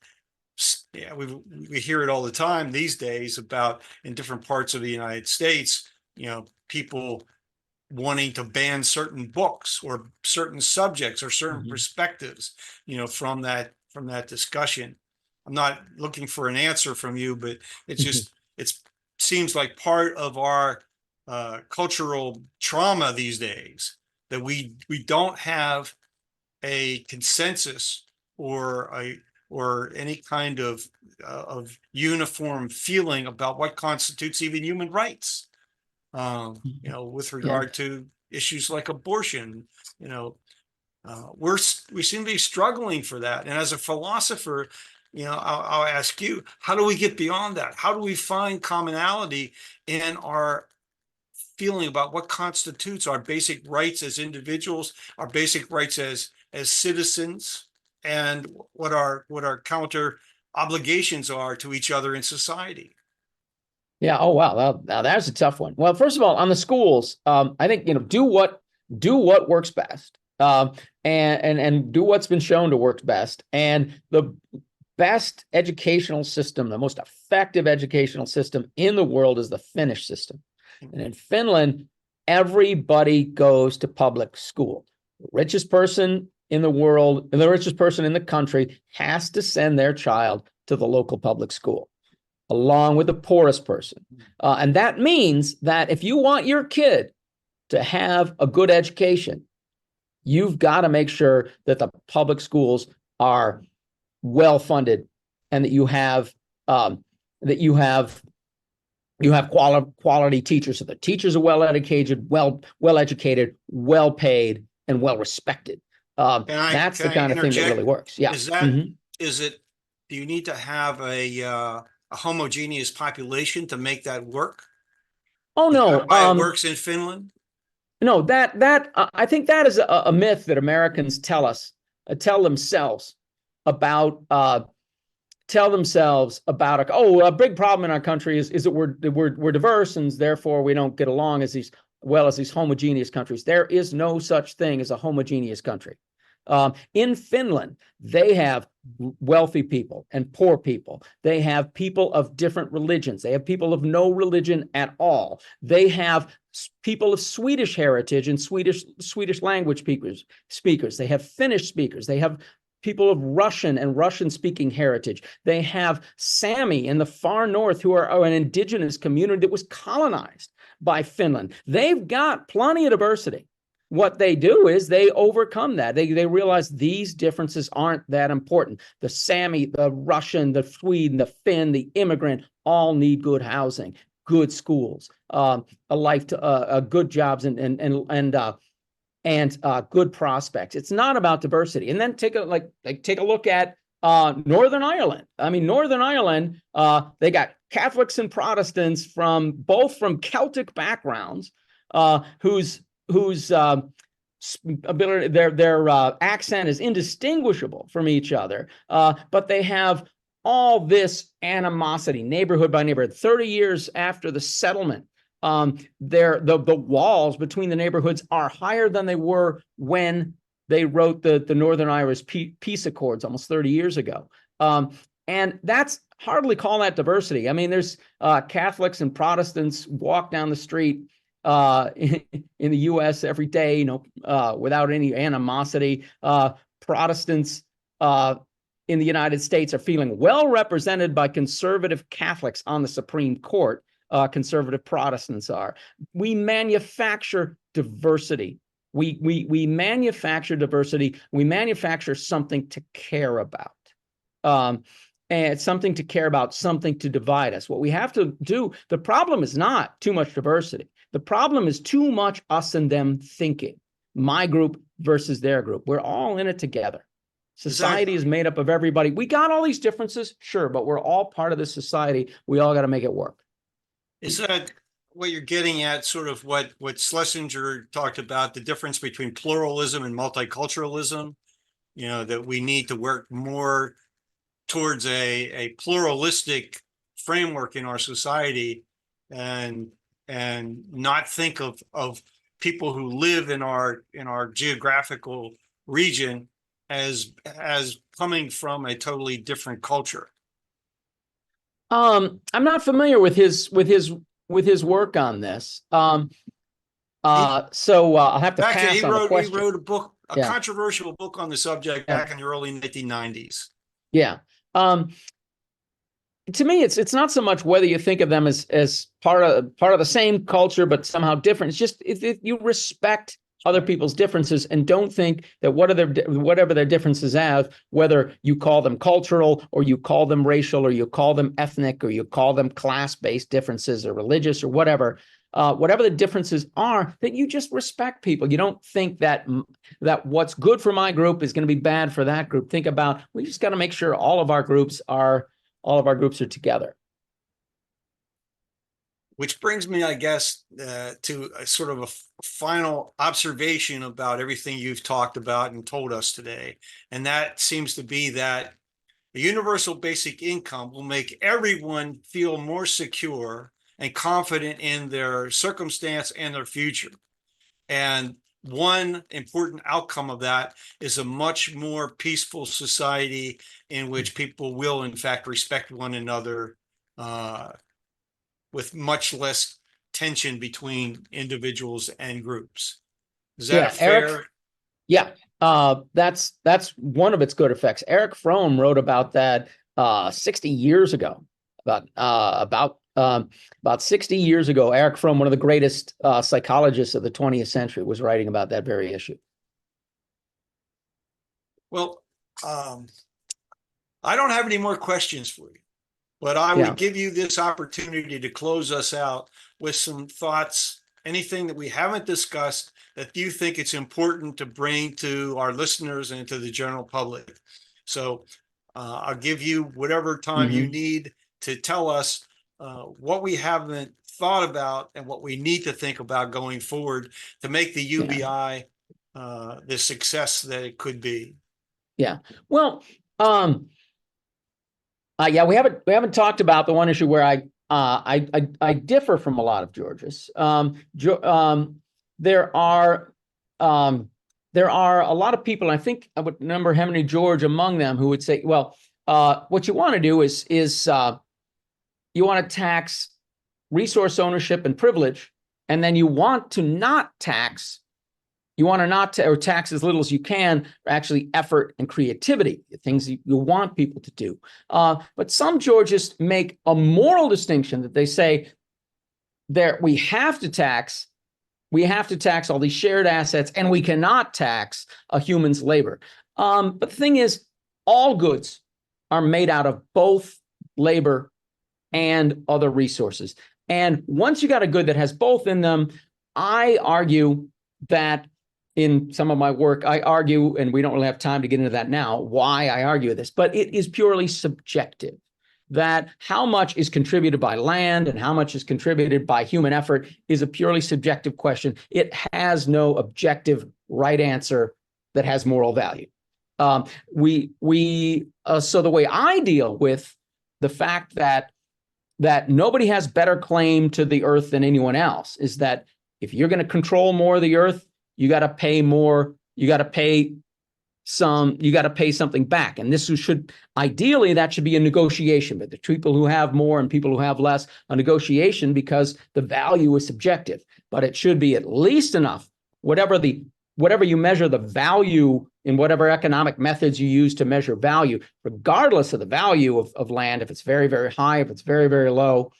Speaker 1: we hear it all the time these days about in different parts of the United States, you know, people wanting to ban certain books or certain subjects or certain perspectives, you know, from that discussion. I'm not looking for an answer from you, but it's just, it seems like part of our cultural trauma these days that we don't have a consensus or any kind of uniform feeling about what constitutes even human rights. You know, with regard to issues like abortion, you know, we seem to be struggling for that. And as a philosopher, you know, I'll ask you, how do we get beyond that? How do we find commonality in our feeling about what constitutes our basic rights as individuals, our basic rights as citizens, and what our counter obligations are to each other in society?
Speaker 2: Yeah. Oh, wow. Now that's a tough one. Well, first of all, on the schools, I think, you know, do what works best, and do what's been shown to work best. And the best educational system, the most effective educational system in the world is the Finnish system. And in Finland, everybody goes to public school. The richest person in the world and the richest person in the country has to send their child to the local public school, along with the poorest person. And that means that if you want your kid to have a good education, you've got to make sure that the public schools are well funded and that you have quality teachers, so the teachers are well educated, well paid, and well respected. That's the kind of thing that really works. Yeah.
Speaker 1: Is it? Do you need to have a homogeneous population to make that work?
Speaker 2: Oh no,
Speaker 1: is that why it works in Finland?
Speaker 2: No, I think that is a myth that Americans tell themselves about. A big problem in our country is that we're diverse and therefore we don't get along as these homogeneous countries. There is no such thing as a homogeneous country. In Finland, they have wealthy people and poor people. They have people of different religions. They have people of no religion at all. They have people of Swedish heritage and Swedish language speakers. They have Finnish speakers. They have people of Russian and Russian-speaking heritage. They have Sami in the far north, who are an indigenous community that was colonized by Finland. They've got plenty of diversity. What they do is they overcome that. They realize these differences aren't that important. The Sami, the Russian, the Swede, the Finn, the immigrant all need good housing, good schools, good jobs, and good prospects. It's not about diversity. And then take a look at Northern Ireland. I mean, Northern Ireland, they got Catholics and Protestants from Celtic backgrounds, whose ability, their accent is indistinguishable from each other, but they have all this animosity, neighborhood by neighborhood. 30 years after the settlement, the walls between the neighborhoods are higher than they were when they wrote the Northern Irish peace accords almost 30 years ago. And that's hardly call that diversity. I mean, there's Catholics and Protestants walk down the street in the U.S. every day, without any animosity. Protestants in the United States are feeling well represented by conservative Catholics on the Supreme Court. Conservative Protestants are. We manufacture diversity. We manufacture diversity. We manufacture something to care about. And something to care about, something to divide us. What we have to do, the problem is not too much diversity. The problem is too much us and them thinking. My group versus their group. We're all in it together. Society is made up of everybody. We got all these differences, sure, but we're all part of this society. We all got to make it work.
Speaker 1: Is that what you're getting at, sort of what Schlesinger talked about, the difference between pluralism and multiculturalism? That we need to work more towards a pluralistic framework in our society, and not think of people who live in our geographical region as coming from a totally different culture.
Speaker 2: I'm not familiar with his work on this. So I'll have to pass on the question.
Speaker 1: He wrote a book, controversial book on the subject back in the early 1990s.
Speaker 2: Yeah. To me, it's not so much whether you think of them as part of the same culture, but somehow different. It's just if you respect other people's differences and don't think that whatever their differences have, whether you call them cultural or you call them racial or you call them ethnic or you call them class-based differences or religious or whatever the differences are, that you just respect people. You don't think that what's good for my group is going to be bad for that group. Think about, we just got to make sure all of our groups are together.
Speaker 1: Which brings me, I guess, to a sort of a final observation about everything you've talked about and told us today. And that seems to be that a universal basic income will make everyone feel more secure and confident in their circumstance and their future. And one important outcome of that is a much more peaceful society in which people will, in fact, respect one another, with much less tension between individuals and groups. Is that fair?
Speaker 2: Eric, yeah, that's one of its good effects. Erich Fromm wrote about that 60 years ago. About 60 years ago, Erich Fromm, one of the greatest psychologists of the 20th century, was writing about that very issue.
Speaker 1: Well, I don't have any more questions for you. But I would give you this opportunity to close us out with some thoughts, anything that we haven't discussed that you think it's important to bring to our listeners and to the general public. So I'll give you whatever time you need to tell us what we haven't thought about and what we need to think about going forward to make the UBI the success that it could be. Yeah.
Speaker 2: Well, we haven't talked about the one issue where I differ from a lot of George's. There are a lot of people, and I think I would number Henry George among them, who would say, well, what you want to do is you want to tax resource ownership and privilege, and then you want to not tax. You want to not or tax as little as you can, actually effort and creativity, things you want people to do. But some Georgists make a moral distinction that they say we have to tax all these shared assets, and we cannot tax a human's labor. But the thing is, all goods are made out of both labor and other resources. And once you got a good that has both in them, I argue that in some of my work, I argue, and we don't really have time to get into that now, why I argue this, but it is purely subjective, that how much is contributed by land and how much is contributed by human effort is a purely subjective question. It has no objective right answer that has moral value. So the way I deal with the fact that nobody has better claim to the earth than anyone else is that if you're going to control more of the earth, you got to pay more. You got to pay you got to pay something back. And this should, ideally, that should be a negotiation, but the people who have more and people who have less, a negotiation, because the value is subjective, but it should be at least enough, whatever you measure the value in whatever economic methods you use to measure value, regardless of the value of land, if it's very, very high, if it's very, very low,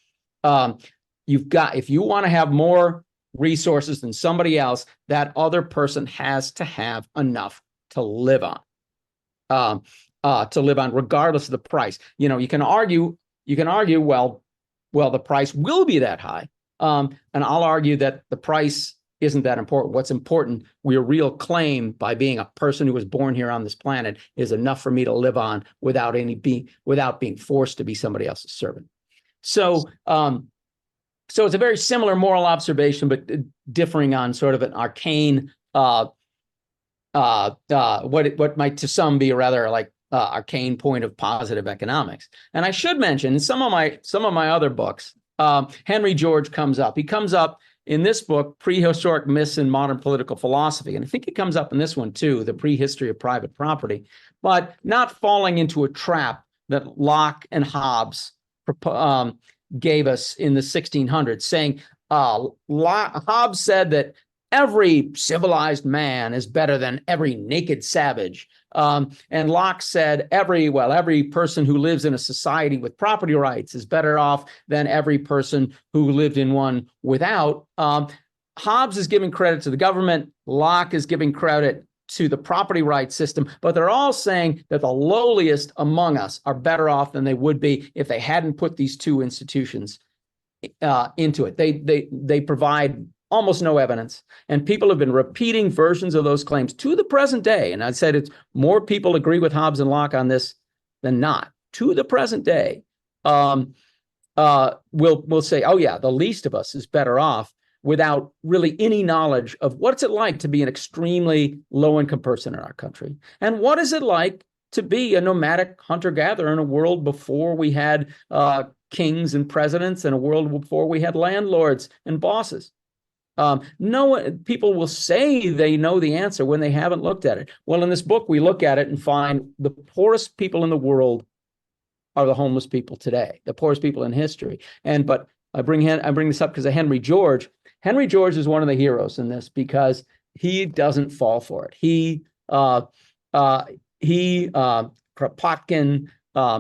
Speaker 2: if you want to have more resources than somebody else, that other person has to have enough to live on, regardless of the price. You can argue, well, the price will be that high. And I'll argue that the price isn't that important. What's important, your real claim by being a person who was born here on this planet is enough for me to live on without being forced to be somebody else's servant. So it's a very similar moral observation, but differing on sort of an arcane, what might to some be a rather like arcane point of positive economics. And I should mention in some of my other books, Henry George comes up. He comes up in this book, Prehistoric Myths in Modern Political Philosophy. And I think it comes up in this one too, The Prehistory of Private Property, but not falling into a trap that Locke and Hobbes gave us in the 1600s, saying Hobbes said that every civilized man is better than every naked savage. And Locke said every person who lives in a society with property rights is better off than every person who lived in one without. Hobbes is giving credit to the government. Locke is giving credit to the property rights system, but they're all saying that the lowliest among us are better off than they would be if they hadn't put these two institutions into it. They provide almost no evidence, and people have been repeating versions of those claims to the present day. And I said it's more people agree with Hobbes and Locke on this than not. To the present day, we'll say, oh yeah, the least of us is better off, without really any knowledge of what's it like to be an extremely low-income person in our country, and what is it like to be a nomadic hunter-gatherer in a world before we had kings and presidents, and a world before we had landlords and bosses. People will say they know the answer when they haven't looked at it. Well, in this book, we look at it and find the poorest people in the world are the homeless people today, the poorest people in history. But I bring this up because of Henry George. Henry George is one of the heroes in this because he doesn't fall for it. Kropotkin,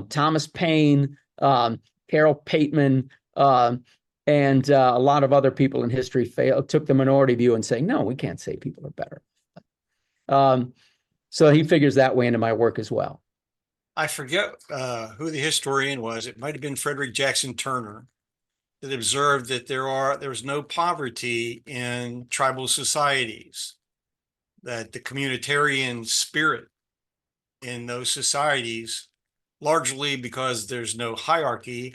Speaker 2: Thomas Paine, Carol Pateman, and a lot of other people in history took the minority view and saying, no, we can't say people are better. So he figures that way into my work as well.
Speaker 1: I forget who the historian was. It might have been Frederick Jackson Turner, that observed that there's no poverty in tribal societies, that the communitarian spirit in those societies, largely because there's no hierarchy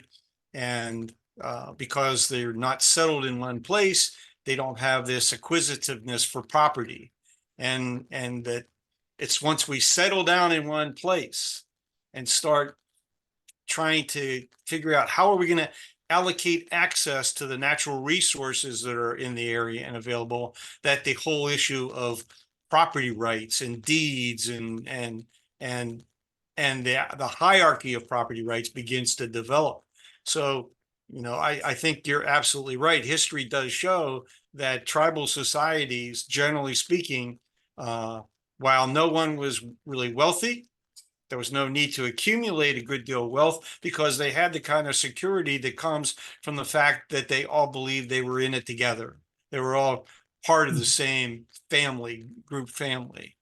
Speaker 1: and because they're not settled in one place, they don't have this acquisitiveness for property. And that it's once we settle down in one place and start trying to figure out how are we going to allocate access to the natural resources that are in the area and available, that the whole issue of property rights and deeds and the hierarchy of property rights begins to develop. So, I think you're absolutely right. History does show that tribal societies, generally speaking, while no one was really wealthy, there was no need to accumulate a good deal of wealth because they had the kind of security that comes from the fact that they all believed they were in it together. They were all part of the same group family.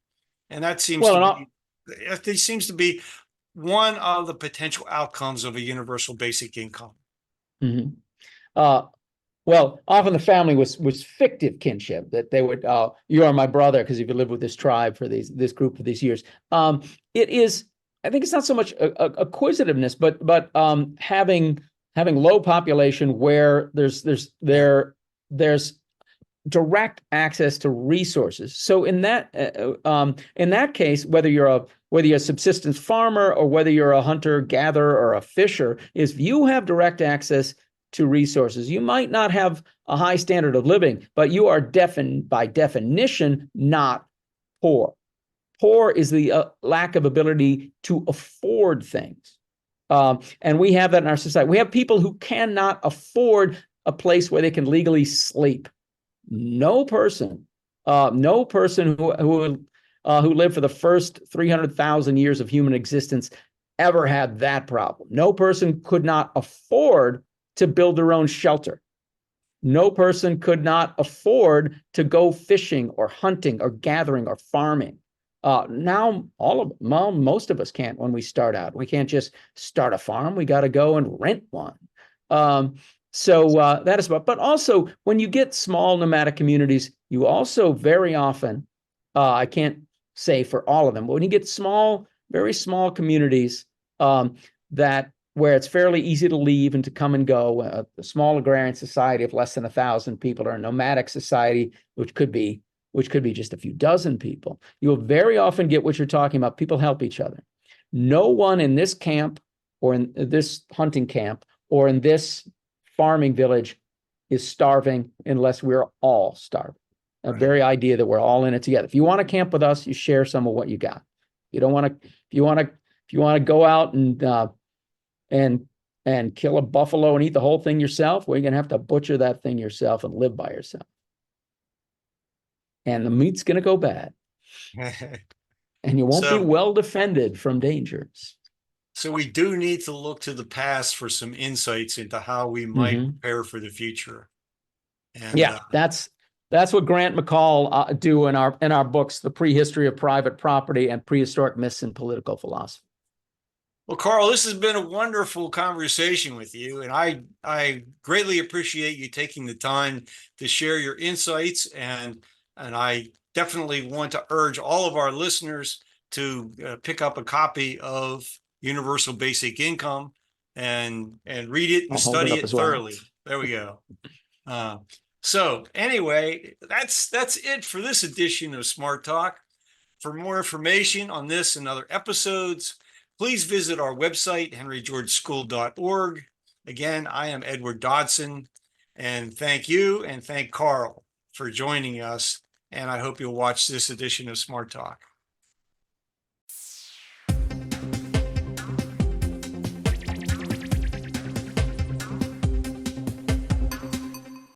Speaker 1: And that seems to be one of the potential outcomes of a universal basic income.
Speaker 2: Mm-hmm. Well, often the family was fictive kinship, that they would, you are my brother because you've lived with this tribe for this group for these years. It is, I think it's not so much acquisitiveness, but having low population where there's direct access to resources. So in that case, whether you're a subsistence farmer or whether you're a hunter gatherer or a fisher, if you have direct access to resources, you might not have a high standard of living, but you are by definition not poor. Poor is the lack of ability to afford things. And we have that in our society. We have people who cannot afford a place where they can legally sleep. No person who lived for the first 300,000 years of human existence ever had that problem. No person could not afford to build their own shelter. No person could not afford to go fishing or hunting or gathering or farming. Now, most of us can't when we start out. We can't just start a farm. We got to go and rent one. So that is but also when you get small nomadic communities, you also very often, I can't say for all of them, but when you get small, very small communities that where it's fairly easy to leave and to come and go, a small agrarian society of less than 1,000 people, or a nomadic society, which could be just a few dozen people, you will very often get what you're talking about. People help each other. No one in this camp or in this hunting camp or in this farming village is starving unless we're all starving. A very idea that we're all in it together. If you want to camp with us, you share some of what you got. You don't want to, if you want to go out and kill a buffalo and eat the whole thing yourself, well, you're gonna have to butcher that thing yourself and live by yourself. And the meat's gonna go bad. And you won't be well defended from dangers.
Speaker 1: So we do need to look to the past for some insights into how we might prepare for the future. And
Speaker 2: yeah, that's what Grant McCall do in our books, The Prehistory of Private Property and Prehistoric Myths in Political Philosophy.
Speaker 1: Well, Karl, this has been a wonderful conversation with you, and I greatly appreciate you taking the time to share your insights, and I definitely want to urge all of our listeners to pick up a copy of Universal Basic Income and read it and study it thoroughly. There we go. So anyway, that's it for this edition of Smart Talk. For more information on this and other episodes, please visit our website, henrygeorgeschool.org. Again, I am Edward Dodson, and thank you and thank Karl for joining us. And I hope you'll watch this edition of Smart Talk.